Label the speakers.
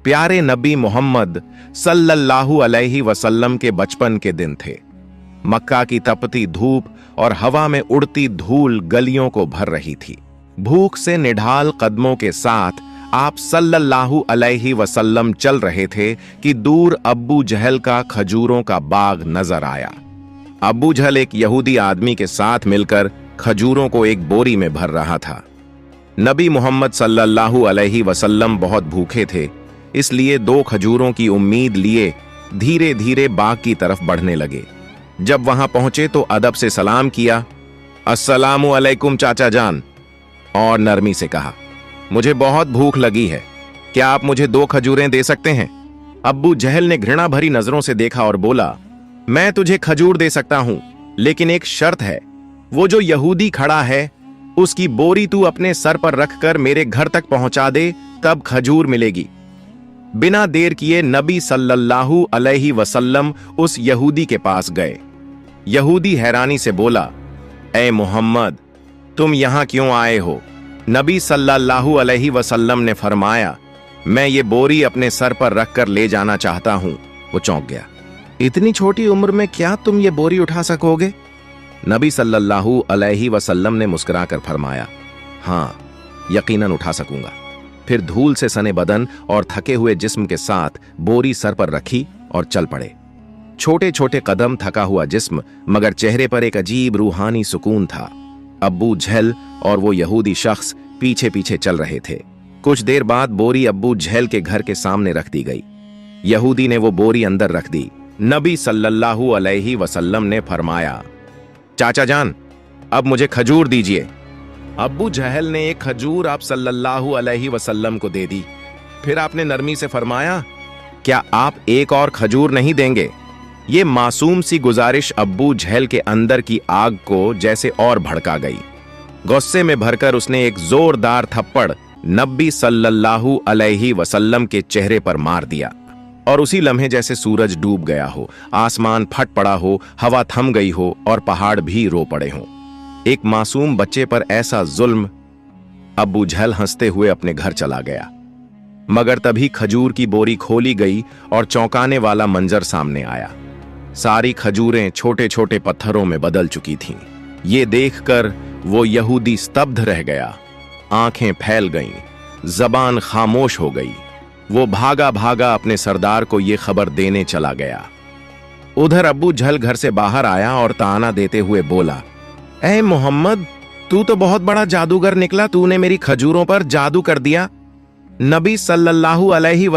Speaker 1: प्यारे नबी मोहम्मद सल्लल्लाहु अलैहि वसल्लम के बचपन के दिन थे। मक्का की तपती धूप और हवा में उड़ती धूल गलियों को भर रही थी। भूख से निढाल कदमों के साथ आप सल्लल्लाहु अलैहि वसल्लम चल रहे थे कि दूर अब्बू जहल का खजूरों का बाग नजर आया। अब्बू जहल एक यहूदी आदमी के साथ मिलकर खजूरों को एक बोरी में भर रहा था। नबी मोहम्मद सल्लल्लाहु अलैहि वसल्लम बहुत भूखे थे, इसलिए 2 खजूरों की उम्मीद लिए धीरे धीरे बाग की तरफ बढ़ने लगे। जब वहां पहुंचे तो अदब से सलाम किया, अस्सलामु अलैकुम चाचा जान, और नरमी से कहा, मुझे बहुत भूख लगी है, क्या आप मुझे 2 खजूरें दे सकते हैं? अब्बू जहल ने घृणा भरी नजरों से देखा और बोला, मैं तुझे खजूर दे सकता हूं, लेकिन एक शर्त है, वो जो यहूदी खड़ा है उसकी बोरी तू अपने सर पर रखकर मेरे घर तक पहुंचा दे, तब खजूर मिलेगी। बिना देर किए नबी सल्लल्लाहु अलैहि वसल्लम उस यहूदी के पास गए। यहूदी हैरानी से बोला, ए मोहम्मद, तुम यहां क्यों आए हो? नबी सल्लल्लाहु अलैहि वसल्लम ने फरमाया, मैं ये बोरी अपने सर पर रखकर ले जाना चाहता हूं। वो चौंक गया, इतनी छोटी उम्र में क्या तुम ये बोरी उठा सकोगे? नबी सल्लल्लाहु अलैहि वसल्लम ने मुस्कुराकर फरमाया, हाँ, यकीनन उठा सकूंगा। फिर धूल से सने बदन और थके हुए जिस्म के साथ बोरी सर पर रखी और चल पड़े। छोटे छोटे कदम, थका हुआ जिस्म, मगर चेहरे पर एक अजीब रूहानी सुकून था। अब्बू जहल और वो यहूदी शख्स पीछे पीछे चल रहे थे। कुछ देर बाद बोरी अब्बू जहल के घर के सामने रख दी गई। यहूदी ने वो बोरी अंदर रख दी। नबी सल्लल्लाहु अलैहि वसल्लम ने फरमाया, चाचा जान, अब मुझे खजूर दीजिए। अब्बू जहल ने एक खजूर आप सल्लल्लाहु अलैहि वसल्लम को दे दी। फिर आपने नरमी से फरमाया, क्या आप एक और खजूर नहीं देंगे? ये मासूम सी गुजारिश अब्बू जहल के अंदर की आग को जैसे और भड़का गई। गुस्से में भरकर उसने एक जोरदार थप्पड़ नबी सल्लल्लाहु अलैहि वसल्लम के चेहरे पर मार दिया, और उसी लम्हे जैसे सूरज डूब गया हो, आसमान फट पड़ा हो, हवा थम गई हो और पहाड़ भी रो पड़े हों। एक मासूम बच्चे पर ऐसा जुल्म। अब्बू जहल हंसते हुए अपने घर चला गया। मगर तभी खजूर की बोरी खोली गई और चौंकाने वाला मंजर सामने आया। सारी खजूरें छोटे छोटे पत्थरों में बदल चुकी थीं। ये देखकर वो यहूदी स्तब्ध रह गया। आंखें फैल गईं, जबान खामोश हो गई। वो भागा भागा अपने सरदार को ये खबर देने चला गया। उधर अब्बू जहल घर से बाहर आया और ताना देते हुए बोला, ए मोहम्मद, तू तो बहुत बड़ा जादूगर निकला, तूने मेरी खजूरों पर जादू कर दिया। नबी सल्लल्लाहु अलैहि